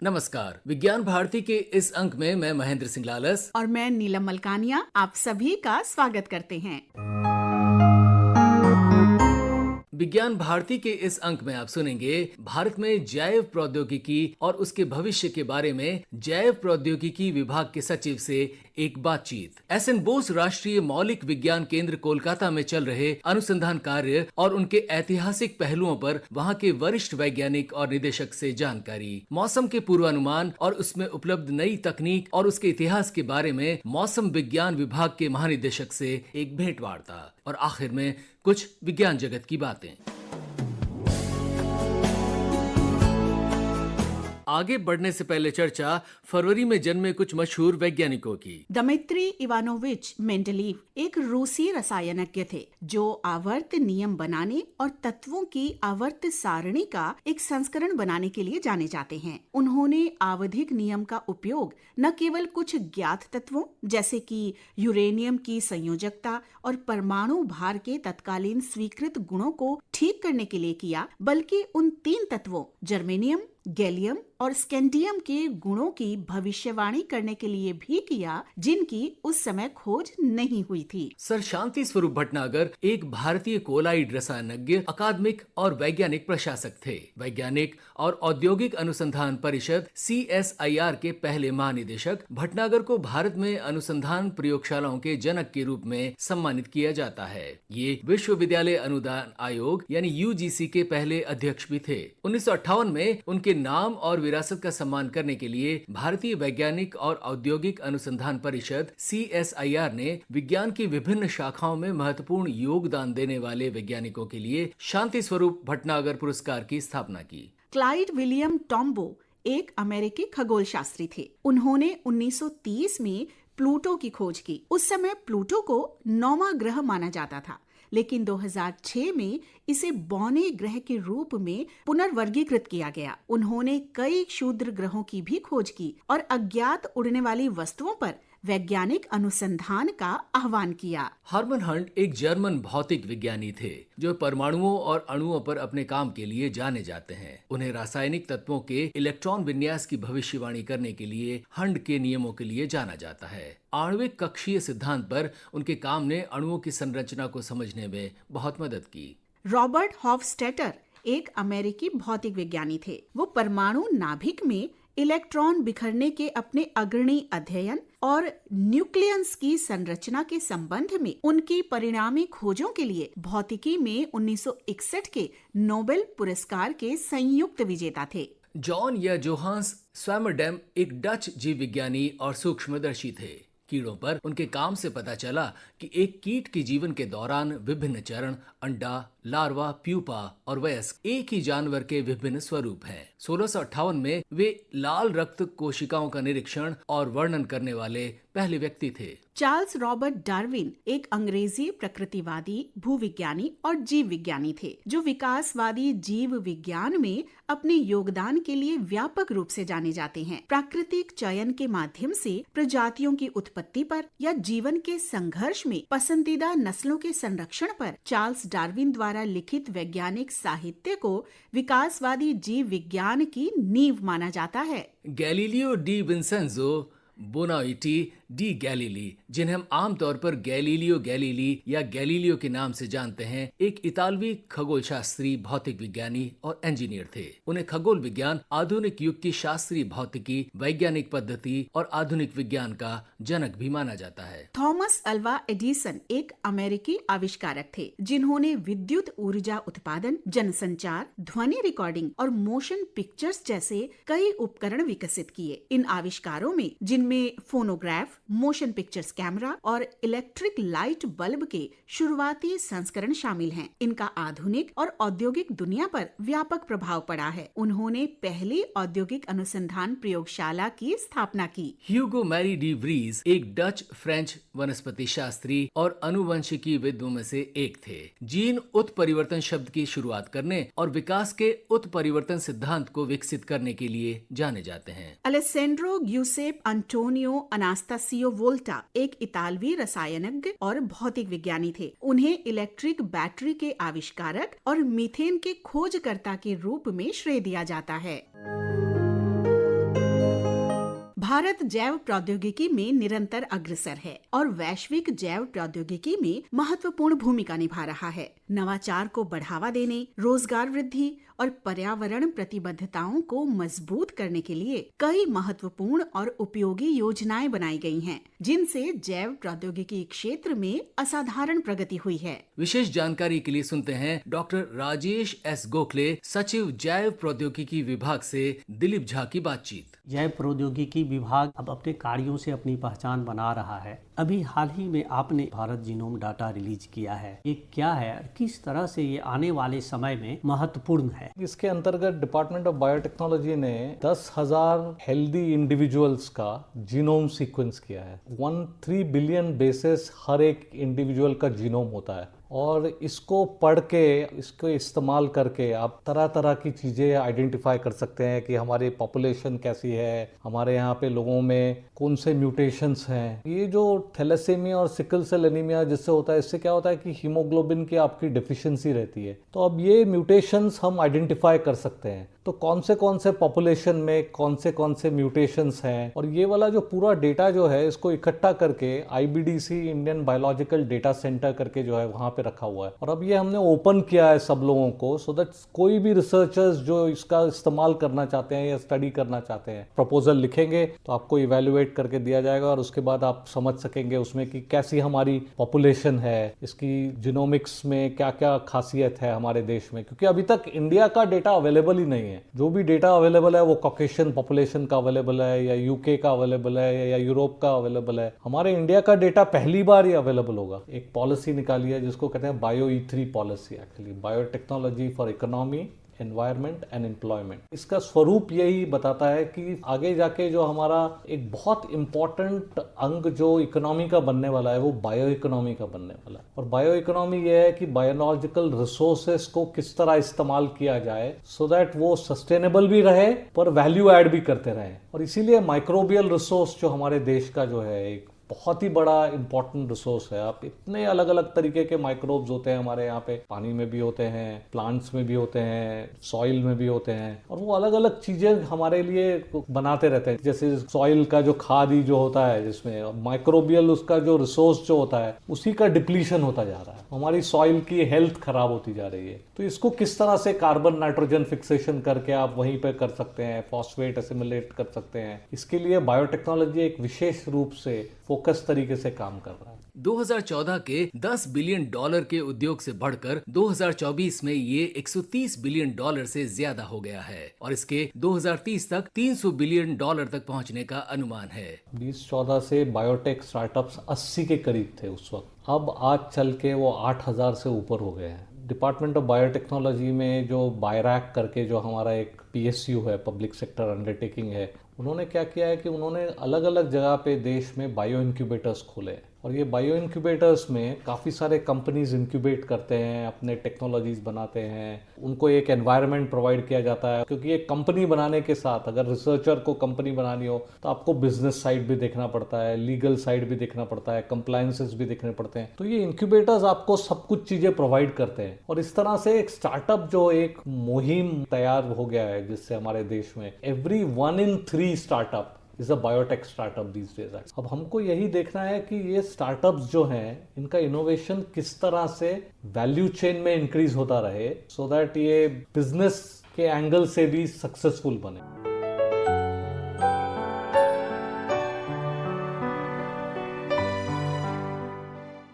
नमस्कार। विज्ञान भारती के इस अंक में मैं महेंद्र सिंह लालस और मैं नीलम मलकानिया आप सभी का स्वागत करते हैं। विज्ञान भारती के इस अंक में आप सुनेंगे भारत में जैव प्रौद्योगिकी और उसके भविष्य के बारे में जैव प्रौद्योगिकी विभाग के सचिव से एक बातचीत। एस.एन. बोस राष्ट्रीय मौलिक विज्ञान केंद्र कोलकाता में चल रहे अनुसंधान कार्य और उनके ऐतिहासिक पहलुओं पर वहां के वरिष्ठ वैज्ञानिक और निदेशक से जानकारी, मौसम के पूर्वानुमान और उसमें उपलब्ध नई तकनीक और उसके इतिहास के बारे में मौसम विज्ञान विभाग के महानिदेशक से एक भेंटवार्ता और आखिर में कुछ विज्ञान जगत की बातें। आगे बढ़ने से पहले चर्चा फरवरी में जन्मे कुछ मशहूर वैज्ञानिकों की। दमित्री इवानोविच मेंडलीव एक रूसी रसायनज्ञ थे जो आवर्त नियम बनाने और तत्वों की आवर्त सारणी का एक संस्करण बनाने के लिए जाने जाते हैं। उन्होंने आवधिक नियम का उपयोग न केवल कुछ ज्ञात तत्वों जैसे कि यूरेनियम की संयोजकता और परमाणु भार के तत्कालीन स्वीकृत गुणों को ठीक करने के लिए किया, बल्कि उन 3 तत्वों जर्मेनियम, गैलियम और स्कैंडियम के गुणों की भविष्यवाणी करने के लिए भी किया जिनकी उस समय खोज नहीं हुई थी। सर शांति स्वरूप भटनागर एक भारतीय कोलाइड रसायनज्ञ, अकादमिक और वैज्ञानिक प्रशासक थे। वैज्ञानिक और औद्योगिक अनुसंधान परिषद CSIR के पहले महानिदेशक, भटनागर को भारत में अनुसंधान प्रयोगशालाओं के जनक के रूप में सम्मानित किया जाता है। ये विश्वविद्यालय अनुदान आयोग यानी UGC के पहले अध्यक्ष भी थे। 1958 में उनके नाम और विरासत का सम्मान करने के लिए भारतीय वैज्ञानिक और औद्योगिक अनुसंधान परिषद CSIR ने विज्ञान की विभिन्न शाखाओं में महत्वपूर्ण योगदान देने वाले वैज्ञानिकों के लिए शांति स्वरूप भटनागर पुरस्कार की स्थापना की। क्लाइड विलियम टॉम्बो एक अमेरिकी खगोल शास्त्री थे। उन्होंने 1930 में प्लूटो की खोज की। उस समय प्लूटो को 9वां ग्रह माना जाता था, लेकिन 2006 में इसे बौने ग्रह के रूप में पुनर्वर्गीकृत किया गया। उन्होंने कई क्षुद्र ग्रहों की भी खोज की और अज्ञात उड़ने वाली वस्तुओं पर वैज्ञानिक अनुसंधान का आह्वान किया। हर्मन हंट एक जर्मन भौतिक विज्ञानी थे जो परमाणुओं और अणुओं पर अपने काम के लिए जाने जाते हैं। उन्हें रासायनिक तत्वों के इलेक्ट्रॉन विन्यास की भविष्यवाणी करने के लिए हंट के नियमों के लिए जाना जाता है। आणविक कक्षीय सिद्धांत पर उनके काम ने अणुओं की संरचना को समझने में बहुत मदद की। रॉबर्ट हॉफस्टेटर एक अमेरिकी भौतिक विज्ञानी थे। वो परमाणु नाभिक में इलेक्ट्रॉन बिखरने के अपने अग्रणी अध्ययन और न्यूक्लियस की संरचना के संबंध में उनकी परिणामी खोजों के लिए भौतिकी में 1961 के नोबेल पुरस्कार के संयुक्त विजेता थे। जॉन या जोहान्स स्वैमरडैम एक डच जीव विज्ञानी और सूक्ष्मदर्शी थे। कीड़ों पर उनके काम से पता चला कि एक कीट के जीवन के दौरान विभिन्न चरण, अंडा, लार्वा, प्यूपा और वयस्क एक ही जानवर के विभिन्न स्वरूप हैं। 1658 में वे लाल रक्त कोशिकाओं का निरीक्षण और वर्णन करने वाले पहले व्यक्ति थे। चार्ल्स रॉबर्ट डार्विन एक अंग्रेजी प्रकृतिवादी, भूविज्ञानी और जीव विज्ञानी थे जो विकासवादी जीव विज्ञान में अपने योगदान के लिए व्यापक रूप से जाने जाते हैं। प्राकृतिक चयन के माध्यम से प्रजातियों की उत्पत्ति पर या जीवन के संघर्ष में पसंदीदा नस्लों के संरक्षण पर चार्ल्स डार्विन द्वारा लिखित वैज्ञानिक साहित्य को विकासवादी जीव विज्ञान की नींव माना जाता है। Galileo di Vincenzo Bonaiuti de Galilei, जिन्हें हम आमतौर पर गैलीलियो गैलीली या गैलीलियो के नाम से जानते हैं, एक इतालवी खगोल शास्त्री, भौतिक विज्ञानी और इंजीनियर थे। उन्हें खगोल विज्ञान, आधुनिक युग की शास्त्रीय भौतिकी, वैज्ञानिक पद्धति और आधुनिक विज्ञान का जनक भी माना जाता है। थॉमस अल्वा एडिसन एक अमेरिकी आविष्कारक थे जिन्होंने विद्युत ऊर्जा उत्पादन, जनसंचार, ध्वनि रिकॉर्डिंग और मोशन पिक्चर्स जैसे कई उपकरण विकसित किए। इन आविष्कारों में जिनमें फोनोग्राफ, मोशन पिक्चर्स कैमरा और इलेक्ट्रिक लाइट बल्ब के शुरुआती संस्करण शामिल हैं। इनका आधुनिक और औद्योगिक दुनिया पर व्यापक प्रभाव पड़ा है। उन्होंने पहली औद्योगिक अनुसंधान प्रयोगशाला की स्थापना की। ह्यूगो मैरी डी व्रीज एक डच फ्रेंच वनस्पति शास्त्री और अनुवंशिकी विद्वानों में से एक थे। जीन उत्परिवर्तन शब्द की शुरुआत करने और विकास के उत्परिवर्तन सिद्धांत को विकसित करने के लिए जाने जाते हैं। अलेसेंड्रो ग्यूसेप अंटोनियो अनास्तासियो वोल्टा एक इतालवी रसायनज्ञ और भौतिक विज्ञानी थे। उन्हें इलेक्ट्रिक बैटरी के आविष्कारक और मीथेन के खोजकर्ता के रूप में श्रेय दिया जाता है। भारत जैव प्रौद्योगिकी में निरंतर अग्रसर है और वैश्विक जैव प्रौद्योगिकी में महत्वपूर्ण भूमिका निभा रहा है। नवाचार को बढ़ावा देने, रोजगार वृद्धि और पर्यावरण प्रतिबद्धताओं को मजबूत करने के लिए कई महत्वपूर्ण और उपयोगी योजनाएं बनाई गई हैं, जिनसे जैव प्रौद्योगिकी क्षेत्र में असाधारण प्रगति हुई है। विशेष जानकारी के लिए सुनते हैं डॉक्टर राजेश एस गोखले, सचिव जैव प्रौद्योगिकी विभाग से दिलीप झा की बातचीत। जैव प्रौद्योगिकी विभाग अब अपने कार्यों से अपनी पहचान बना रहा है। अभी हाल ही में आपने भारत जीनोम डाटा रिलीज किया है, ये क्या है, किस तरह से ये आने वाले समय में महत्वपूर्ण है? इसके अंतर्गत डिपार्टमेंट ऑफ बायोटेक्नोलॉजी ने 10,000 हेल्दी इंडिविजुअल्स का जीनोम सीक्वेंस किया है। 1-3 बिलियन बेसिस हर एक इंडिविजुअल का जीनोम होता है और इसको पढ़ के, इसको इस्तेमाल करके आप तरह तरह की चीज़ें आइडेंटिफाई कर सकते हैं कि हमारी पॉपुलेशन कैसी है, हमारे यहाँ पे लोगों में कौन से म्यूटेशंस हैं। ये जो थैलेसीमिया और सिकल सेल एनीमिया जिससे होता है, इससे क्या होता है कि हीमोग्लोबिन की आपकी डिफिशिएंसी रहती है। तो अब ये म्यूटेशंस हम आइडेंटिफाई कर सकते हैं, तो कौन से पॉपुलेशन में कौन से म्यूटेशंस हैं, और ये वाला जो पूरा डेटा जो है इसको इकट्ठा करके IBDC Indian biological data centre करके जो है वहाँ पे रखा हुआ है। और अब ये हमने ओपन किया है सब लोगों को, सो दैट कोई भी रिसर्चर्स जो इसका इस्तेमाल करना चाहते हैं या स्टडी करना चाहते हैं, प्रपोजल लिखेंगे तो आपको इवेल्युएट करके दिया जाएगा और उसके बाद आप समझ सकेंगे उसमें कि कैसी हमारी पॉपुलेशन है, इसकी जिनोमिक्स में क्या क्या खासियत है हमारे देश में, क्योंकि अभी तक इंडिया का डेटा अवेलेबल ही नहीं है। जो भी डेटा अवेलेबल है वो कॉकेशियन पॉपुलेशन का अवेलेबल है या यूके का अवेलेबल है या यूरोप का अवेलेबल है। हमारे इंडिया का डेटा पहली बार ही अवेलेबल होगा। एक पॉलिसी निकाली है जिसको कहते हैं bio E3 policy, actually biotechnology for economy, environment and employment. इसका स्वरूप यही बताता है कि आगे जाके जो हमारा एक बहुत इंपॉर्टेंट अंग जो इकोनॉमी का बनने वाला है वो बायो इकोनॉमी का बनने वाला है। और बायो इकोनॉमी ये है कि बायोलॉजिकल रिसोर्सेस को किस तरह इस्तेमाल किया जाए सो दैट वो सस्टेनेबल भी रहे पर वैल्यू ऐड भी करते रहे। और इसीलिए माइक्रोबियल रिसोर्स जो हमारे देश का जो है एक बहुत ही बड़ा इंपॉर्टेंट रिसोर्स है। आप इतने अलग अलग तरीके के माइक्रोब्स होते हैं हमारे यहाँ पे, पानी में भी होते हैं, प्लांट्स में भी होते हैं, सॉइल में भी होते हैं, और वो अलग अलग चीजें हमारे लिए बनाते रहते हैं। जैसे सॉइल का जो खादी जो होता है, जिसमें माइक्रोबियल उसका जो रिसोर्स जो होता है उसी का डिप्लीशन होता जा रहा है, हमारी सॉइल की हेल्थ खराब होती जा रही है। तो इसको किस तरह से कार्बन नाइट्रोजन फिक्सेशन करके आप वहीं पे कर सकते हैं, फॉस्फेट एसिमिलेट कर सकते हैं, इसके लिए बायोटेक्नोलॉजी एक विशेष रूप से फोकस तरीके से काम कर रहा है। 2014 के $10 बिलियन के उद्योग से बढ़कर 2024 में ये $130 बिलियन से ज्यादा हो गया है और इसके 2030 तक $300 बिलियन तक पहुंचने का अनुमान है। 2014 से बायोटेक स्टार्टअप्स 80 के करीब थे उस वक्त, अब आज चल के वो 8,000 से ऊपर हो गए हैं। डिपार्टमेंट ऑफ बायोटेक्नोलॉजी में जो बायरैक करके जो हमारा एक PSU है, पब्लिक सेक्टर अंडरटेकिंग है, उन्होंने क्या किया है कि उन्होंने अलग अलग जगह पे देश में बायो इंक्यूबेटर्स खोले और ये बायो इंक्यूबेटर्स में काफ़ी सारे कंपनीज इंक्यूबेट करते हैं, अपने टेक्नोलॉजीज बनाते हैं, उनको एक एनवायरनमेंट प्रोवाइड किया जाता है। क्योंकि एक कंपनी बनाने के साथ अगर रिसर्चर को कंपनी बनानी हो तो आपको बिजनेस साइड भी देखना पड़ता है, लीगल साइड भी देखना पड़ता है, कंप्लायंसेस भी देखने पड़ते हैं। तो ये इंक्यूबेटर्स आपको सब कुछ चीज़ें प्रोवाइड करते हैं और इस तरह से एक स्टार्टअप जो एक मुहिम तैयार हो गया है जिससे हमारे देश में every 1 in 3 startup is a biotech startup these days. अब हमको यही देखना है कि ये स्टार्टअप्स जो हैं इनका इनोवेशन किस तरह से वैल्यू चेन में इंक्रीज होता रहे सो दैट ये बिजनेस के एंगल से भी सक्सेसफुल बने।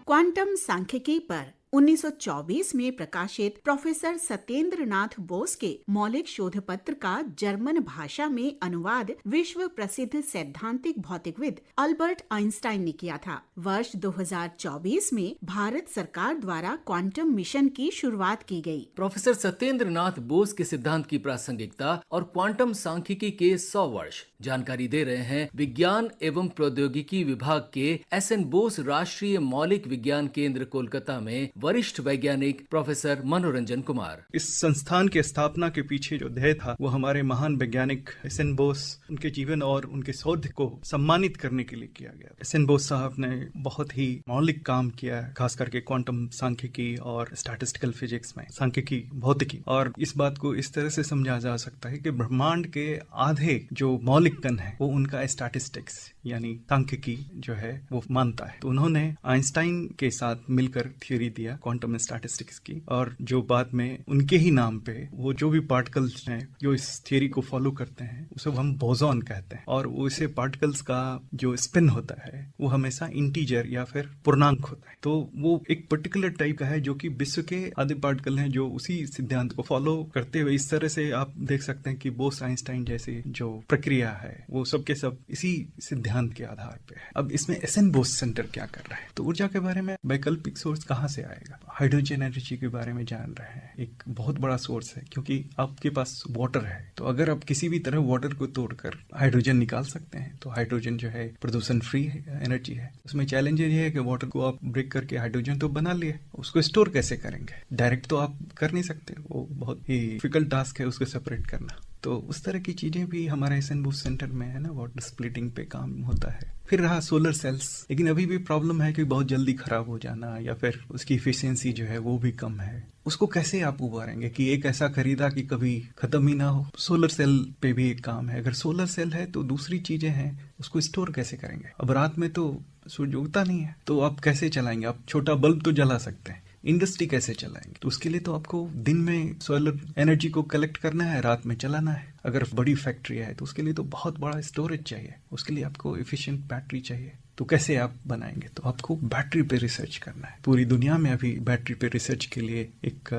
क्वांटम सांख्यिकी पर 1924 में प्रकाशित प्रोफेसर सत्येंद्र नाथ बोस के मौलिक शोध पत्र का जर्मन भाषा में अनुवाद विश्व प्रसिद्ध सैद्धांतिक भौतिकविद अल्बर्ट आइंस्टाइन ने किया था। वर्ष 2024 में भारत सरकार द्वारा क्वांटम मिशन की शुरुआत की गई। प्रोफेसर सत्येंद्र नाथ बोस के सिद्धांत की प्रासंगिकता और क्वांटम सांख्यिकी के 100 वर्ष जानकारी दे रहे हैं विज्ञान एवं प्रौद्योगिकी विभाग के SN बोस राष्ट्रीय मौलिक विज्ञान केंद्र कोलकाता में वरिष्ठ वैज्ञानिक प्रोफेसर मनोरंजन कुमार। इस संस्थान की स्थापना के पीछे जो ध्येय था वो हमारे महान वैज्ञानिक SN बोस, उनके जीवन और उनके शोध को सम्मानित करने के लिए किया गया। SN बोस साहब ने बहुत ही मौलिक काम किया है, खास करके क्वांटम सांख्यिकी और स्टैटिस्टिकल फिजिक्स में, सांख्यिकी भौतिकी। और इस बात को इस तरह से समझा जा सकता है कि ब्रह्मांड के आधे जो मौलिक मौलिक कण है वो उनका स्टैटिस्टिक्स यानी सांख्यिकी जो है वो मानता है। तो उन्होंने आइंस्टाइन के साथ मिलकर थ्योरी दिया क्वांटम स्टैटिस्टिक्स की, और जो बाद में उनके ही नाम पे वो जो भी पार्टिकल्स हैं जो इस थ्योरी को फॉलो करते हैं उसे हम बोसॉन कहते हैं, और उसे पार्टिकल्स का जो स्पिन होता है वो हमेशा इंटीजर या फिर पूर्णांक होता है। तो वो एक पर्टिकुलर टाइप का है जो कि विश्व के आधे पार्टिकल हैं जो उसी सिद्धांत को फॉलो करते हुए, इस तरह से आप देख सकते हैं कि बोस आइंस्टाइन जैसी जो प्रक्रिया है वो सब के सब इसी सिद्धांत के आधार पे है। अब इसमें एसन बोस सेंटर क्या कर रहा है? तो ऊर्जा के बारे में वैकल्पिक सोर्स कहाँ से आएगा? हाइड्रोजन एनर्जी के बारे में जान रहे हैं, एक बहुत बड़ा सोर्स है क्योंकि आपके पास वाटर है। तो अगर आप किसी भी तरह वाटर को तोड़कर हाइड्रोजन निकाल सकते हैं तो हाइड्रोजन जो है प्रदूषण फ्री एनर्जी है। उसमें चैलेंज ये है कि वाटर को आप ब्रेक करके हाइड्रोजन तो बना लिए, उसको स्टोर कैसे करेंगे? डायरेक्ट तो आप कर नहीं सकते, वो बहुत ही डिफिकल्ट टास्क है उसको सेपरेट करना। तो उस तरह की चीजें भी हमारे एसन बोस सेंटर में है ना, वाटर स्प्लिटिंग पे काम होता है। फिर रहा सोलर सेल्स, लेकिन अभी भी प्रॉब्लम है कि बहुत जल्दी खराब हो जाना या फिर उसकी इफिशियंसी जो है वो भी कम है। उसको कैसे आप उबारेंगे कि एक ऐसा खरीदा कि कभी खत्म ही ना हो? सोलर सेल पे भी एक काम है। अगर सोलर सेल है तो दूसरी चीजें हैं, उसको स्टोर कैसे करेंगे? अब रात में तो सूर्य उगता नहीं है तो आप कैसे चलाएंगे? आप छोटा बल्ब तो जला सकते हैं, इंडस्ट्री कैसे चलाएंगे? तो उसके लिए तो आपको दिन में सोलर एनर्जी को कलेक्ट करना है, रात में चलाना है। अगर बड़ी फैक्ट्री है तो उसके लिए तो बहुत बड़ा स्टोरेज चाहिए, उसके लिए आपको एफिशिएंट बैटरी चाहिए। तो कैसे आप बनाएंगे? तो आपको बैटरी पे रिसर्च करना है। पूरी दुनिया में अभी बैटरी पे रिसर्च के लिए एक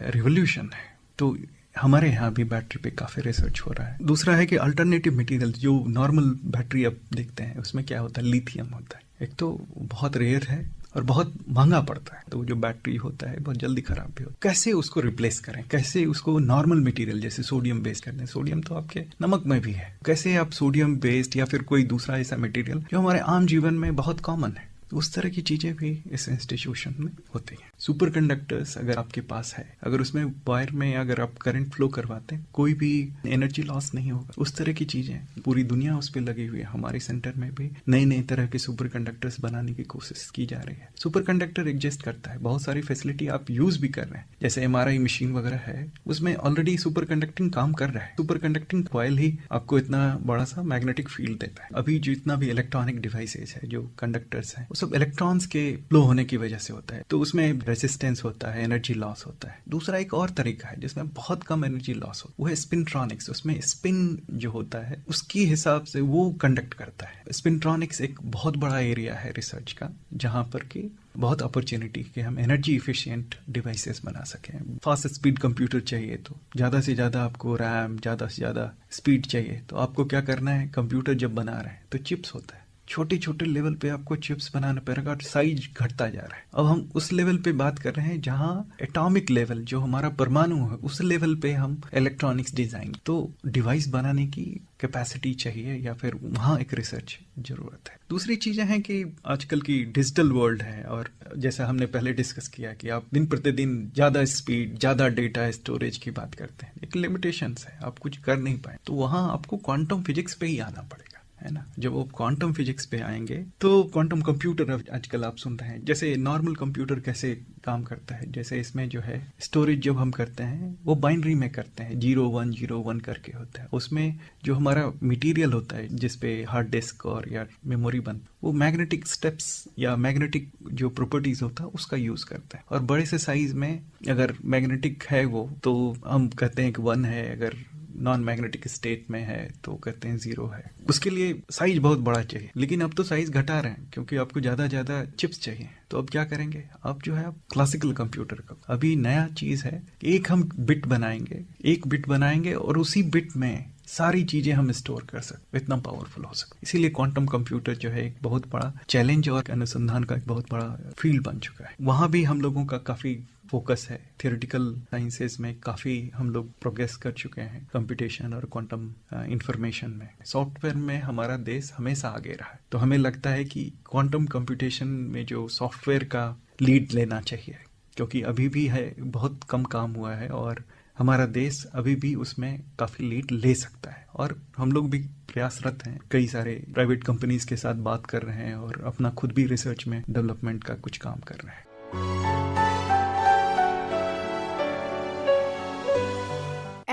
रिवोल्यूशन है, तो हमारे यहाँ भी बैटरी पे काफी रिसर्च हो रहा है। दूसरा है कि अल्टरनेटिव मटेरियल, जो नॉर्मल बैटरी आप देखते हैं उसमें क्या होता है, लिथियम होता है। एक तो बहुत रेयर है और बहुत महंगा पड़ता है, तो जो बैटरी होता है बहुत जल्दी खराब भी होता है। कैसे उसको रिप्लेस करें? कैसे उसको नॉर्मल मटेरियल जैसे सोडियम बेस्ड कर दें? सोडियम तो आपके नमक में भी है। कैसे आप सोडियम बेस्ड या फिर कोई दूसरा ऐसा मटेरियल जो हमारे आम जीवन में बहुत कॉमन है, तो उस तरह की चीजें भी इस इंस्टीट्यूशन में होती हैं। सुपर कंडक्टर्स अगर आपके पास है, अगर उसमें वायर में अगर आप करंट फ्लो करवाते हैं, कोई भी एनर्जी लॉस नहीं होगा। उस तरह की चीजें पूरी दुनिया उस पर लगी हुई है। हमारे सेंटर में भी नए नए तरह के सुपर कंडक्टर्स बनाने की कोशिश की जा रही है। सुपर कंडक्टर एग्जिस्ट करता है, बहुत सारी फैसिलिटी आप यूज भी कर रहे हैं, जैसे MRI मशीन वगैरह है, उसमें ऑलरेडी सुपर कंडक्टिंग काम कर रहा है। सुपर कंडक्टिंग कॉइल ही आपको इतना बड़ा सा मैग्नेटिक फील्ड देता है। अभी जितना भी इलेक्ट्रॉनिक डिवाइसेज है, जो कंडक्टर्स है, सब इलेक्ट्रॉन्स के फ्लो होने की वजह से होता है, तो उसमें रेजिस्टेंस होता है, एनर्जी लॉस होता है। दूसरा एक और तरीका है जिसमें बहुत कम एनर्जी लॉस होता है, वो है स्पिनट्रॉनिक्स। उसमें स्पिन जो होता है उसकी हिसाब से वो कंडक्ट करता है। स्पिनट्रॉनिक्स एक बहुत बड़ा एरिया है रिसर्च का, जहां पर कि बहुत अपॉर्चुनिटी कि हम एनर्जी इफिशिएंट डिवाइसेस बना सकें। फास्ट स्पीड कंप्यूटर चाहिए तो ज्यादा से ज्यादा आपको रैम, ज्यादा से ज्यादा स्पीड चाहिए, तो आपको क्या करना है? कंप्यूटर जब बना रहे हैं तो चिप्स होता है, छोटे छोटे लेवल पे आपको चिप्स बनाना पड़ेगा, साइज घटता जा रहा है। अब हम उस लेवल पे बात कर रहे हैं जहां एटॉमिक लेवल, जो हमारा परमाणु है, उस लेवल पे हम इलेक्ट्रॉनिक्स डिजाइन, तो डिवाइस बनाने की कैपेसिटी चाहिए या फिर वहां एक रिसर्च जरूरत है। दूसरी चीजें हैं कि आजकल की डिजिटल वर्ल्ड है, और जैसा हमने पहले डिस्कस किया कि आप दिन प्रतिदिन ज्यादा स्पीड, ज्यादा डेटा स्टोरेज की बात करते हैं, एक लिमिटेशंस है, आप कुछ कर नहीं पाए, तो वहां आपको क्वांटम फिजिक्स पे ही आना पड़ेगा, है ना। जब आप क्वांटम फिजिक्स पे आएंगे तो क्वांटम कंप्यूटर आजकल आप सुन रहे हैं, जैसे नॉर्मल कंप्यूटर कैसे काम करता है, जैसे इसमें जो है स्टोरेज जब हम करते हैं वो बाइनरी में करते हैं, 0101 करके होता है। उसमें जो हमारा मटेरियल होता है जिसपे हार्ड डिस्क और या मेमोरी बन, वो मैग्नेटिक स्टेप्स या मैग्नेटिक जो प्रॉपर्टीज होता है उसका यूज करता है। और बड़े से साइज में अगर मैग्नेटिक है वो, तो हम कहते हैं कि 1 है, अगर नॉन मैग्नेटिक स्टेट में है तो कहते हैं 0 है। उसके लिए साइज बहुत बड़ा चाहिए, लेकिन अब तो साइज घटा रहे हैं क्योंकि आपको ज्यादा चिप्स चाहिए। तो अब क्या करेंगे? अब जो है आप क्लासिकल कंप्यूटर का अभी नया चीज है कि एक बिट बनाएंगे और उसी बिट में सारी चीजें हम स्टोर कर सकते, इतना पावरफुल हो सकते। इसीलिए क्वांटम कंप्यूटर जो है एक बहुत बड़ा चैलेंज और अनुसंधान का एक बहुत बड़ा फील्ड बन चुका है। वहां भी हम लोगों का काफी फोकस है। थियोरेटिकल साइंसेज में काफी हम लोग प्रोग्रेस कर चुके हैं कंप्यूटेशन और क्वांटम इंफॉर्मेशन में। सॉफ्टवेयर में हमारा देश हमेशा आगे रहा है, तो हमें लगता है कि क्वांटम कंप्यूटेशन में जो सॉफ्टवेयर का लीड लेना चाहिए, क्योंकि अभी भी है बहुत कम काम हुआ है और हमारा देश अभी भी उसमें काफी लीड ले सकता है। और हम लोग भी प्रयासरत हैं, कई सारे प्राइवेट कंपनीज के साथ बात कर रहे हैं और अपना खुद भी रिसर्च में डेवलपमेंट का कुछ काम कर रहे हैं।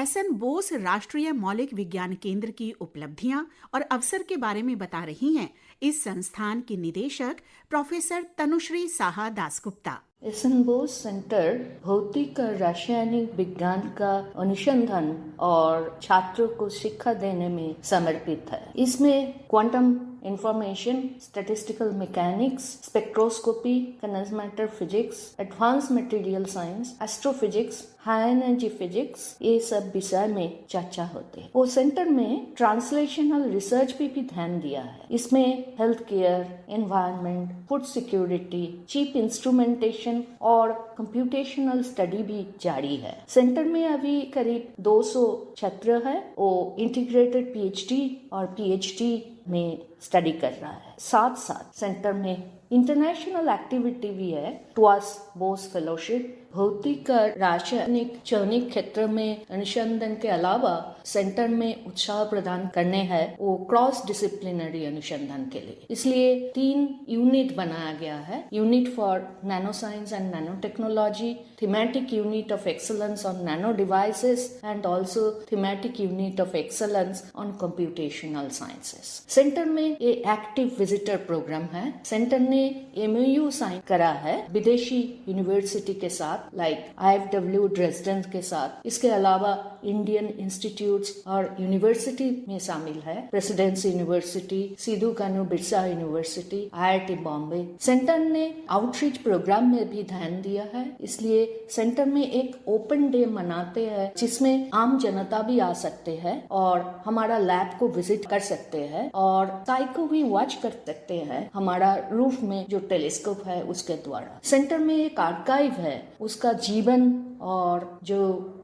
एस.एन. बोस राष्ट्रीय मौलिक विज्ञान केंद्र की उपलब्धियां और अवसर के बारे में बता रही हैं इस संस्थान की निदेशक professor Tanushree Saha Dasgupta. SN. Bose centre भौतिक और रासायनिक विज्ञान का अनुसंधान और छात्रों को शिक्षा देने में समर्पित है। इसमें quantum information, statistical mechanics, spectroscopy, condensed matter physics, advance material science, astrophysics, high energy physics, ये सब विषय में चर्चा होते हैं। वो सेंटर में ट्रांसलेशनल रिसर्च पे भी ध्यान दिया है। इसमें health care, environment, food security, cheap instrumentation और कंप्यूटेशनल स्टडी भी जारी है। सेंटर में अभी करीब 200 छात्र है। वो इंटीग्रेटेड पीएचडी और पीएचडी में स्टडी कर रहा है। साथ साथ सेंटर में इंटरनेशनल एक्टिविटी भी है। टॉस बोस फेलोशिप भौतिक रासायनिक चयनिक क्षेत्र में अनुसंधान के अलावा सेंटर में उत्साह प्रदान करने हैं वो क्रॉस डिसिप्लिनरी अनुसंधान के लिए। इसलिए 3 यूनिट बनाया गया है। Unit for nano science and nano technology, thematic unit of excellence on nano devices and also thematic unit of excellence on computational sciences. Centre में ये एक्टिव विजिटर प्रोग्राम है। सेंटर ने MOU साइन करा है विदेशी यूनिवर्सिटी के साथ, like IFW Dresden के साथ। इसके अलावा इंडियन इंस्टीट्यूट्स और यूनिवर्सिटी में शामिल है Presidency University, Sidho Kanhu Birsa university, IIT Bombay. Centre ने आउटरीच प्रोग्राम में भी ध्यान दिया है। इसलिए सेंटर में एक ओपन डे मनाते हैं जिसमें आम जनता भी आ सकते हैं और हमारा लैब को विजिट कर सकते हैं और साइट को भी वॉच कर सकते हैं हमारा रूफ में जो टेलीस्कोप है उसके द्वारा। सेंटर में एक आर्काइव है, उसका जीवन और जो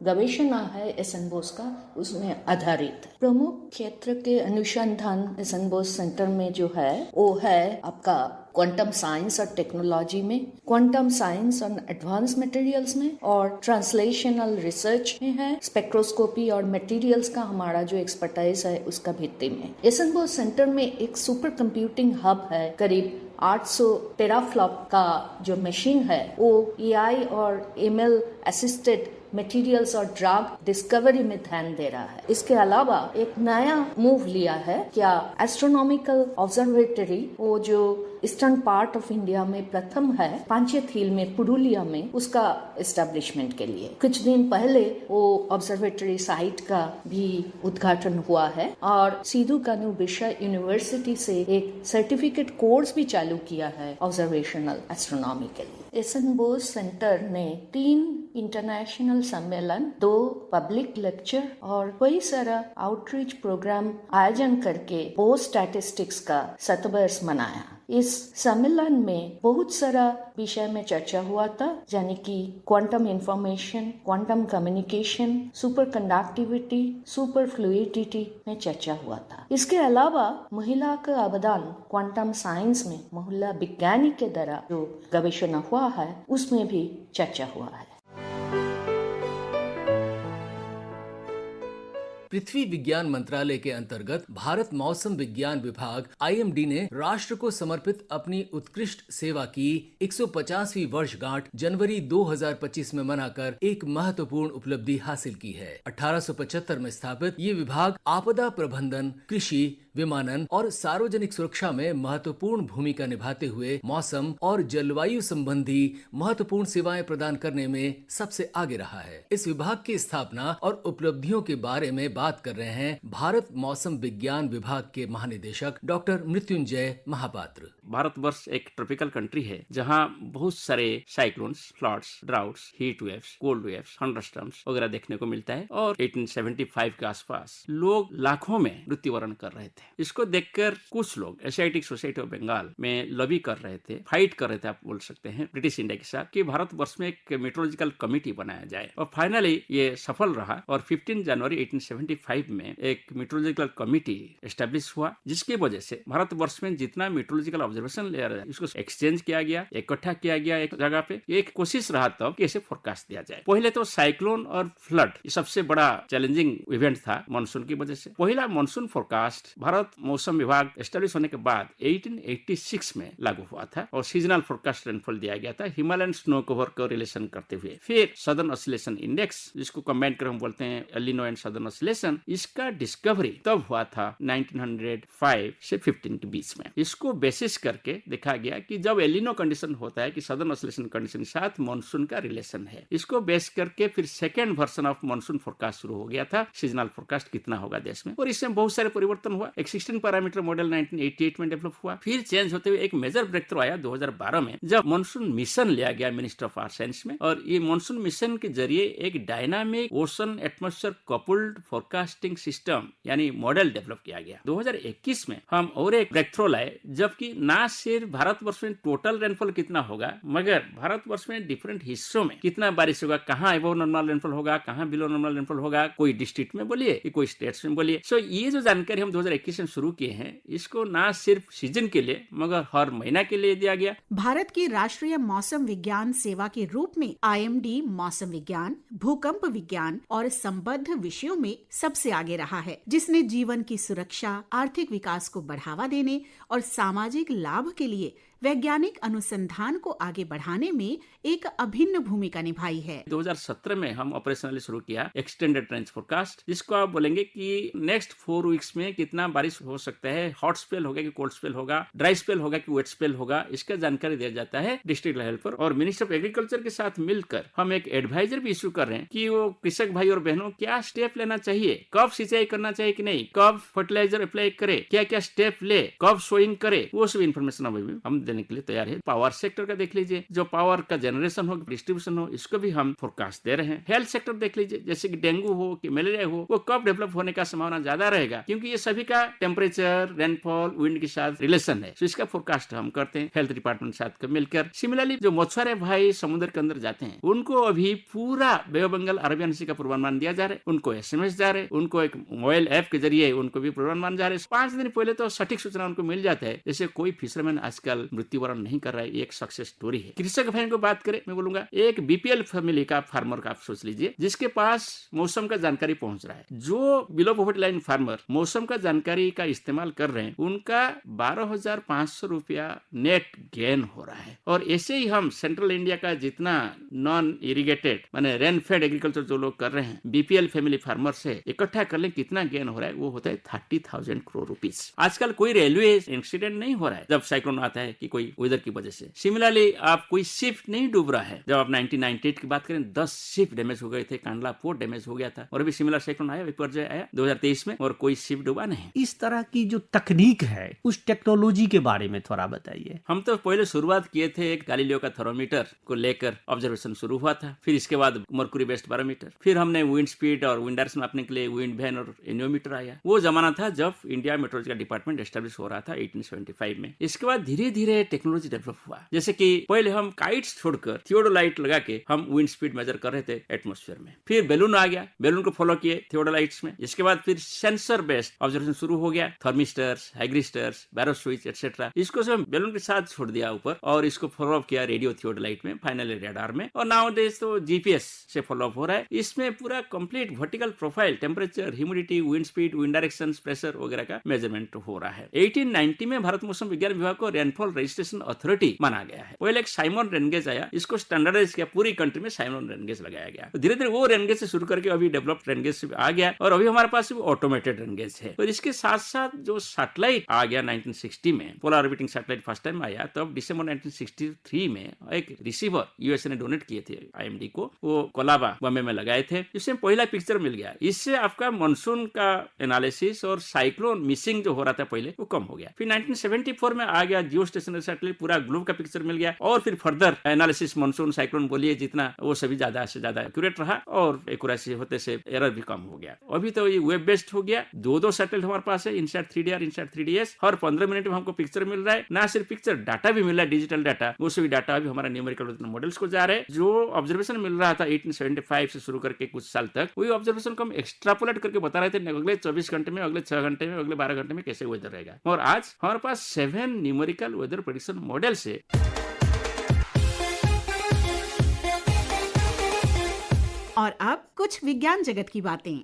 गवेषणा है एस.एन. बोस का उसमें आधारित है। प्रमुख क्षेत्र के अनुसंधान एस.एन. बोस सेंटर में जो है वो है आपका क्वांटम साइंस और टेक्नोलॉजी में, क्वांटम साइंस और एडवांस मटेरियल्स में और ट्रांसलेशनल रिसर्च में है। स्पेक्ट्रोस्कोपी और मटेरियल्स का हमारा जो एक्सपर्टाइज है उसका भित्ति में। एस.एन. बोस सेंटर में एक सुपर कंप्यूटिंग हब है। करीब 800 टेराफ्लॉप का जो मशीन है वो AI और ML असिस्टेड मटेरियल्स और ड्रग डिस्कवरी में ध्यान दे रहा है। इसके अलावा एक नया मूव लिया है क्या एस्ट्रोनॉमिकल ऑब्जर्वेटरी, वो जो ईस्टर्न पार्ट ऑफ इंडिया में प्रथम है पांचेत हिल में पुरुलिया में, उसका एस्टेब्लिशमेंट के लिए कुछ दिन पहले वो ऑब्जर्वेटरी साइट का भी उद्घाटन हुआ है और सिद्धू कानू बिरसा यूनिवर्सिटी से एक सर्टिफिकेट कोर्स भी चालू किया है ऑब्जर्वेशनल एस्ट्रोनॉमी के लिए। एस.एन. बोस सेंटर ने 3 इंटरनेशनल सम्मेलन, 2 पब्लिक लेक्चर और कई सारा आउटरीच प्रोग्राम आयोजन करके बोस स्टैटिस्टिक्स का 7 वर्ष मनाया। इस सम्मेलन में बहुत सारा विषय में चर्चा हुआ था, यानी कि quantum information, quantum communication, super conductivity, super fluidity में चर्चा हुआ था। इसके अलावा महिला का अवदान क्वांटम साइंस में महिला विज्ञानी के द्वारा जो गवेषणा हुआ है उसमें भी चर्चा हुआ है। पृथ्वी विज्ञान मंत्रालय के अंतर्गत भारत मौसम विज्ञान विभाग IMD ने राष्ट्र को समर्पित अपनी उत्कृष्ट सेवा की 150वीं वर्षगांठ जनवरी 2025 में मनाकर एक महत्वपूर्ण उपलब्धि हासिल की है। 1875 में स्थापित ये विभाग आपदा प्रबंधन, कृषि, विमानन और सार्वजनिक सुरक्षा में महत्वपूर्ण भूमिका निभाते हुए मौसम और जलवायु संबंधी महत्वपूर्ण सेवाएं प्रदान करने में सबसे आगे रहा है। इस विभाग की स्थापना और उपलब्धियों के बारे में बात कर रहे हैं भारत मौसम विज्ञान विभाग के महानिदेशक डॉक्टर मृत्युंजय महापात्र। भारतवर्ष एक ट्रॉपिकल कंट्री है जहां बहुत सारे cyclones, floods, droughts, heat waves, cold waves, thunderstorms वगैरह देखने को मिलता है और 1875 के आसपास लोग लाखों में मृत्युवरण कर रहे थे। इसको देखकर कुछ लोग एशियाटिक सोसाइटी ऑफ बंगाल में लॉबी कर रहे थे, फाइट कर रहे थे, आप बोल सकते हैं, ब्रिटिश इंडिया के साथ कि भारतवर्ष में एक मेट्रोलॉजिकल कमिटी बनाया जाए और फाइनली ये सफल रहा और 15 जनवरी 1875 में एक मेट्रोलॉजिकल कमिटी एस्टेब्लिश हुआ जिसकी वजह से भारतवर्ष में जितना मेट्रोलॉजिकल ऑब्जर्वेशन लेयर है इसको एक्सचेंज किया गया, इकट्ठा किया गया एक जगह पे। एक कोशिश रहा तब कि इसे फोरकास्ट दिया जाए। पहले तो साइक्लोन और फ्लड ये सबसे बड़ा चैलेंजिंग इवेंट था मानसून की वजह से। पहला मानसून फोरकास्ट भारत मौसम विभाग एस्टेब्लिश होने के बाद 1886 में लागू हुआ था और सीजनल फोरकास्ट रेनफॉल दिया गया था हिमालयन स्नो कवर को रिलेशन करते हुए। फिर सदर्न ऑसिलेशन इंडेक्स जिसको कंबाइन कर हम बोलते हैं एलिनो एंड सदर्न ऑसिलेशन, इसका डिस्कवरी तब हुआ था 1905 से 15 के बीच में। इसको बेसिस करके देखा गया कि जब एलिनो कंडीशन होता है कि सदर्न ऑसिलेशन कंडीशन के साथ मानसून का रिलेशन है। इसको बेस करके फिर second version of monsoon forecast शुरू हो गया था, सीजनल फोरकास्ट कितना होगा देश में, और इसमें बहुत सारे परिवर्तन हुआ। एक 16 पैरामीटर मॉडल 1988 में डेवलप हुआ। फिर चेंज होते हुए एक मेजर ब्रेक थ्रू आया 2012 में जब मानसून मिशन लिया गया मिनिस्टर ऑफ अर्थ साइंस में, और ये मानसून मिशन के जरिए एक dynamic ocean atmosphere coupled forecasting system यानी मॉडल डेवलप किया गया। 2021 में हम और एक ब्रेक थ्रू लाए जबकि ना सिर्फ भारतवर्ष में टोटल रेनफॉल कितना होगा मगर भारतवर्ष में डिफरेंट हिस्सों में कितना बारिश होगा, कहाँ एबव नॉर्मल रेनफॉल होगा, कहाँ बिलो नॉर्मल रेनफॉल होगा, कोई डिस्ट्रिक्ट में बोलिए कोई स्टेट्स में बोलिए। सो ये जो जानकारी हम 2021 में शुरू किए हैं इसको ना सिर्फ सीजन के लिए मगर हर महीना के लिए दिया गया। भारत की राष्ट्रीय मौसम विज्ञान सेवा के रूप में IMD मौसम विज्ञान, भूकंप विज्ञान और संबद्ध विषयों में सबसे आगे रहा है, जिसने जीवन की सुरक्षा, आर्थिक विकास को बढ़ावा देने और सामाजिक लाभ के लिए वैज्ञानिक अनुसंधान को आगे बढ़ाने में एक अभिन्न भूमिका निभाई है। 2017 में हम ऑपरेशनली शुरू किया एक्सटेंडेड रेंज फोरकास्ट, जिसको आप बोलेंगे कि नेक्स्ट 4 वीक्स में कितना बारिश हो सकता है, हॉट स्पेल होगा कि कोल्ड स्पेल होगा, ड्राई स्पेल होगा कि वेट स्पेल होगा, इसका जानकारी दिया जाता है डिस्ट्रिक्ट लेवल पर। और मिनिस्टर ऑफ एग्रीकल्चर के साथ मिलकर हम एक एडवाइजर भी इश्यू कर रहे हैं कि वो कृषक भाई और बहनों क्या स्टेप लेना चाहिए, कब सिंचाई करना चाहिए कि नहीं, कब फर्टिलाइजर अप्लाई करे, क्या क्या स्टेप ले, कब सोइंग करे, वो सब इन्फॉर्मेशन हम देने के लिए तैयार है। पावर सेक्टर का देख लीजिए, जो पावर का जनरेशन हो, डिस्ट्रीब्यूशन हो, इसको भी हम फोरकास्ट दे रहे हैं। हेल्थ सेक्टर देख लीजिए, जैसे कि डेंगू हो कि मलेरिया हो, वो कब डेवलप होने का संभावना ज्यादा रहेगा, क्योंकि ये सभी का टेम्परेचर, रेनफॉल, विंड के साथ रिलेशन है। तो इसका फोरकास्ट हम करते हैं हेल्थ डिपार्टमेंट के साथ मिलकर। सिमिलरली जो मछुआरे भाई समुद्र के अंदर जाते हैं उनको अभी पूरा बे ऑफ बंगाल अरबियन सी का पूर्वानुमान दिया जा रहा है, उनको SMS जा रहे, उनको एक मोबाइल ऐप के जरिए उनको भी पूर्वानुमान जा रहे। 5 दिन पहले तो सटीक सूचना उनको मिल जाता है। जैसे कोई फिशरमैन आजकल मृत्युवरण नहीं कर रहा है, ये एक सक्सेस स्टोरी है। कृषक भाई को बात करें, मैं बोलूंगा एक BPL फैमिली का फार्मर का आप सोच लीजिए, जिसके पास मौसम का जानकारी पहुंच रहा है। जो बिलो पॉवर्टी लाइन फार्मर मौसम का जानकारी का इस्तेमाल कर रहे हैं उनका 12,500 रुपया नेट गेन हो रहा है। और ऐसे ही हम सेंट्रल इंडिया का जितना नॉन इरिगेटेड माने रेन फेड एग्रीकल्चर जो लोग कर रहे हैं BPL फैमिली फार्मर से इकट्ठा कर ले कितना गेन हो रहा है, वो होता है 30,000 करोड़ रुपीस। आजकल कोई रेलवे इंसिडेंट नहीं हो रहा है जब साइक्लोन आता है कि कोई वेदर की वजह से। सिमिलरली आप कोई शिप नहीं डूब रहा है। जब आप 1998 की बात करें 10 शिप डैमेज हो गए थे, कांडला पोर्ट डैमेज हो गया था, और अभी सिमिलर साइक्लोन आया, विपर्जय आया 2023 में और कोई शिप डूबा नहीं। इस तरह की जो तकनीक है उस टेक्नोलॉजी के बारे में थोड़ा बताइए। हम तो पहले शुरुआत किए थे एक गैलीलियो का थर्मोमीटर को लेकर ऑब्जर्वेशन शुरू हुआ था, फिर इसके बाद मर्क्यूरी बेस्ड बैरोमीटर, फिर हमने विंड स्पीड और विंड डायरेक्शन मापने के लिए विंड वैन और एनियोमीटर आया। वो जमाना था जब इंडिया मेट्रोलॉजिकल डिपार्टमेंट एस्टेब्लिश हो रहा था 1875 में। इसके बाद धीरे धीरे टेक्नोलॉजी डेवलप हुआ, जैसे कि पहले हम काइट्स छोड़कर थियोडोलाइट लगा के हम विंड स्पीड मेजर कर रहे थे एटमॉस्फेयर में। फिर बैलून आ गया, बैलून को फॉलो किए थियोडोलाइट्स में। इसके बाद फिर सेंसर बेस्ड ऑब्जर्वेशन शुरू हो गया, थर्मिस्टर्स, हाइग्रिस्टर्स, बैरो स्विच एटसेट्रा। इसको सब बैलून के साथ छोड़ दिया ऊपर और इसको फॉलो अप किया रेडियो थियोडोलाइट में, फाइनली रडार में, और नाउ डेज तो GPS से फॉलो अप हो रहा है। इसमें पूरा complete vertical profile, temperature, humidity, wind speed, wind direction, pressure वगैरह का मेजरमेंट हो रहा है। 1890 में भारत मौसम विज्ञान विभाग को रेनफॉल रजिस्ट्रेशन अथॉरिटी माना गया है। पहले एक साइमन रेनगेज आया, इसको स्टैंडर्डाइज किया, पूरी कंट्री में साइमन रेनगेज लगाया गया। तो धीरे धीरे वो रेनगेज से शुरू करके अभी डेवलप्ड रेनगेज आ गया और अभी हमारे पास ऑटोमेटेड रेनगेज है। और इसके साथ साथ जो सैटेलाइट आ गया 1960 में, polar orbiting satellite first time आया, तब दिसंबर 1963 में एक रिसीवर USA ने डोनेट किए थे IMD को, वो कोलाबा बॉम्बे में लगाए थे, जिससे पहला पिक्चर मिल गया। इससे आपका मानसून का एनालिसिस और साइक्लोन मिसिंग जो हो रहा था पहले वो कम हो गया। फिर 1974 में आ गया जियो स्टेशनरी सैटेलाइट, पूरा ग्लोब का पिक्चर मिल गया और फिर फर्दर एनालिसिस मानसून साइक्लोन बोलिए जितना, वो सभी ज्यादा से ज्यादा एक्यूरेट रहा और एक्यूरेसी होते से एरर भी कम हो गया। अभी तो ये वेब बेस्ड हो गया, 2 सैटेलाइट हमारे पास है, इनसैट 3D और इनसैट 3DS। हर 15 मिनट में हमको पिक्चर मिल रहा है, ना सिर्फ पिक्चर, डाटा भी मिल रहा है, डिजिटल डाटा डाटा, वो सभी डाटा भी हमारा न्यूमेरिकल मॉडल्स को जा रहे हैं। जो ऑब्जर्वेशन मिल रहा था 1875 से शुरू करके कुछ साल तक, वही ऑब्जर्वेशन को हम एक्स्ट्रापोलेट करके बता रहे थे अगले 24 घंटे में, अगले 6 घंटे में, अगले 12 घंटे में कैसे वेदर रहेगा। और आज हमारे पास 7 न्यूमेरिकल वेदर प्रेडिक्शन मॉडल्स है। और अब कुछ विज्ञान जगत की बातें।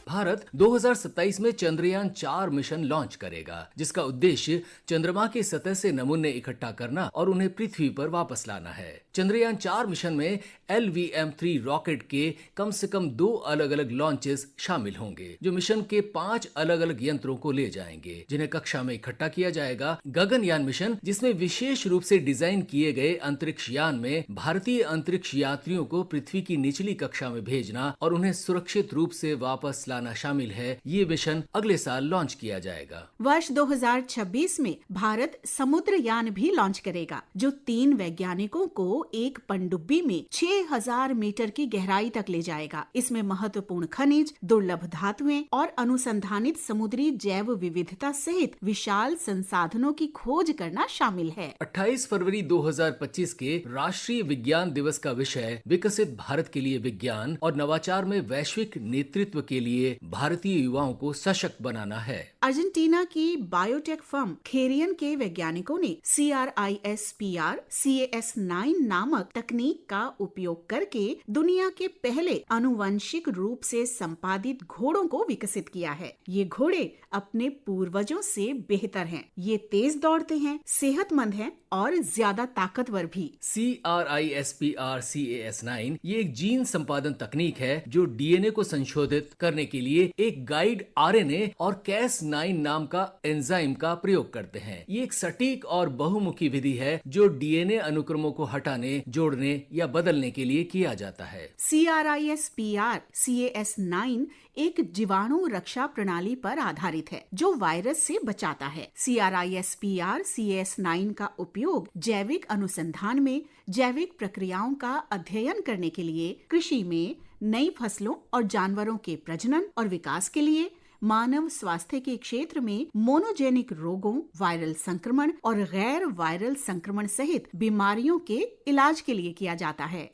भारत 2027 में चंद्रयान 4 मिशन लॉन्च करेगा, जिसका उद्देश्य चंद्रमा की सतह से नमूने इकट्ठा करना और उन्हें पृथ्वी पर वापस लाना है। चंद्रयान 4 मिशन में LVM-3 रॉकेट के कम से कम 2 अलग अलग लॉन्चेस शामिल होंगे, जो मिशन के 5 अलग अलग यंत्रों को ले जाएंगे, जिन्हें कक्षा में इकट्ठा किया जाएगा। गगनयान मिशन, जिसमें विशेष रूप से डिजाइन किए गए अंतरिक्ष यान में भारतीय अंतरिक्ष यात्रियों को पृथ्वी की निचली कक्षा में भेजना और उन्हें सुरक्षित रूप से वापस लाना शामिल है। ये मिशन अगले साल लॉन्च किया जाएगा। वर्ष 2026 में भारत समुद्रयान भी लॉन्च करेगा, जो 3 वैज्ञानिकों को एक पनडुब्बी में 6000 मीटर की गहराई तक ले जाएगा। इसमें महत्वपूर्ण खनिज, दुर्लभ धातुएं और अनुसंधानित समुद्री जैव विविधता सहित विशाल संसाधनों की खोज करना शामिल है। 28 फरवरी 2025 के राष्ट्रीय विज्ञान दिवस का विषय विकसित भारत के लिए विज्ञान और नवाचार में वैश्विक नेतृत्व के लिए भारतीय युवाओं को सशक्त बनाना है। अर्जेंटीना की बायोटेक फर्म खेरियन के वैज्ञानिकों ने CRISPR CAS9 नामक तकनीक का उपयोग करके दुनिया के पहले आनुवंशिक रूप से संपादित घोड़ों को विकसित किया है। ये घोड़े अपने पूर्वजों से बेहतर हैं। ये तेज दौड़ते हैं, सेहतमंद हैं और ज्यादा ताकतवर भी। CRISPR CAS9 ये एक जीन संपादन तकनीक है जो DNA को संशोधित करने के लिए एक गाइड RNA और Cas9 नाम का एंजाइम का प्रयोग करते हैं। ये एक सटीक और बहुमुखी विधि है जो DNA अनुक्रमों को हटाने, जोड़ने या बदलने के लिए किया जाता है। CRISPR CAS9 एक जीवाणु रक्षा प्रणाली पर आधारित है जो वायरस से बचाता है। CRISPR CAS9 का उपयोग जैविक अनुसंधान में जैविक प्रक्रियाओं का अध्ययन करने के लिए, कृषि में नई फसलों और जानवरों के प्रजनन और विकास के लिए, मानव स्वास्थ्य के क्षेत्र में मोनोजेनिक रोगों, वायरल संक्रमण और गैर वायरल संक्रमण सहित बीमारियों के इलाज के लिए किया जाता है।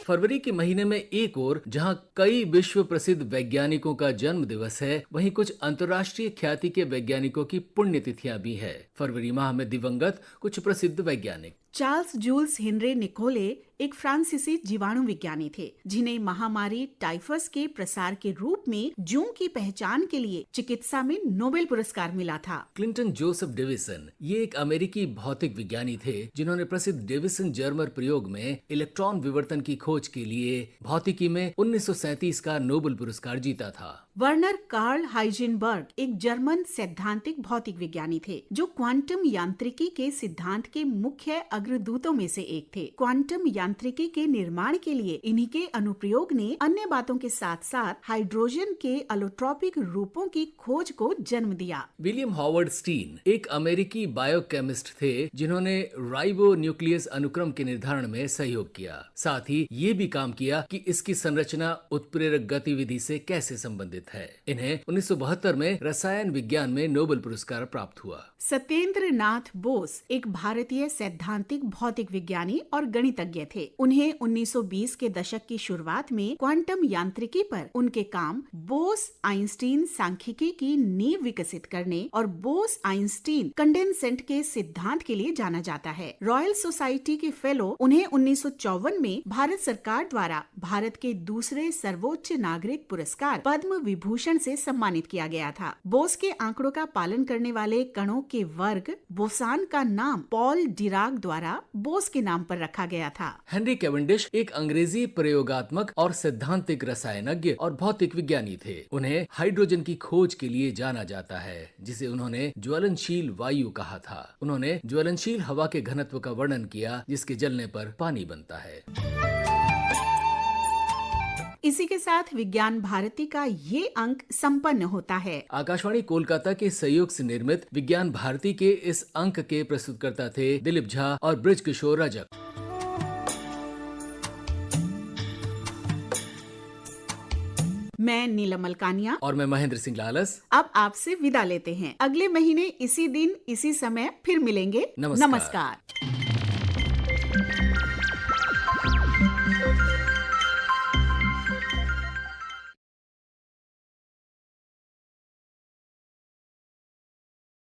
फरवरी के महीने में एक ओर जहां कई विश्व प्रसिद्ध वैज्ञानिकों का जन्म दिवस है, वहीं कुछ अंतर्राष्ट्रीय ख्याति के वैज्ञानिकों की पुण्यतिथियां भी है। फरवरी माह में दिवंगत कुछ प्रसिद्ध वैज्ञानिक चार्ल्स जूल्स हेनरी निकोले एक फ्रांसीसी जीवाणु विज्ञानी थे, जिन्हें महामारी टाइफस के प्रसार के रूप में जूं की पहचान के लिए चिकित्सा में नोबेल पुरस्कार मिला था। क्लिंटन जोसेफ डेविसन ये एक अमेरिकी भौतिक विज्ञानी थे, जिन्होंने प्रसिद्ध डेविसन जर्मर प्रयोग में इलेक्ट्रॉन विवर्तन की खोज के लिए भौतिकी में 1937 का नोबेल पुरस्कार जीता था। वर्नर कार्ल हाइजेनबर्ग एक जर्मन सैद्धांतिक भौतिक विज्ञानी थे, जो क्वांटम यांत्रिकी के सिद्धांत के मुख्य अग्रदूतों में से एक थे। क्वांटम यांत्रिकी के निर्माण के लिए इन्हीं के अनुप्रयोग ने अन्य बातों के साथ साथ हाइड्रोजन के एलोट्रोपिक रूपों की खोज को जन्म दिया। विलियम हॉवर्ड स्टीन एक अमेरिकी बायोकेमिस्ट थे, जिन्होंने राइबो न्यूक्लियस अनुक्रम के निर्धारण में सहयोग किया। साथ ही ये भी काम किया कि इसकी संरचना उत्प्रेरक गतिविधि से कैसे संबंधित है। इन्हें 1972 में रसायन विज्ञान में नोबेल पुरस्कार प्राप्त हुआ। सत्येंद्र नाथ बोस एक भारतीय सैद्धांतिक भौतिक विज्ञानी और गणितज्ञ थे। उन्हें 1920 के दशक की शुरुआत में क्वांटम यांत्रिकी पर उनके काम बोस आइंस्टीन सांख्यिकी की नींव विकसित करने और बोस आइंस्टीन कंडेंसेंट के सिद्धांत के लिए जाना जाता है। रॉयल सोसाइटी के फेलो उन्हें 1954 में भारत सरकार द्वारा भारत के दूसरे सर्वोच्च नागरिक पुरस्कार पद्म विभूषण से सम्मानित किया गया था। बोस के आंकड़ों का पालन करने वाले कणों के वर्ग बोसान का नाम पॉल डिराक द्वारा बोस के नाम पर रखा गया था। हेनरी कैवेंडिश एक अंग्रेजी प्रयोगात्मक और सैद्धांतिक रसायनज्ञ और भौतिक विज्ञानी थे। उन्हें हाइड्रोजन की खोज के लिए जाना जाता है, जिसे उन्होंने ज्वलनशील वायु कहा था। उन्होंने ज्वलनशील हवा के घनत्व का वर्णन किया, जिसके जलने पर पानी बनता है। इसी के साथ विज्ञान भारती का ये अंक संपन्न होता है। आकाशवाणी कोलकाता के सहयोग से निर्मित विज्ञान भारती के इस अंक के प्रस्तुतकर्ता थे दिलीप झा और ब्रिज किशोर रजक। मैं नीलम अलकानिया और मैं महेंद्र सिंह लालस अब आपसे विदा लेते हैं। अगले महीने इसी दिन इसी समय फिर मिलेंगे। नमस्कार। नमस्कार।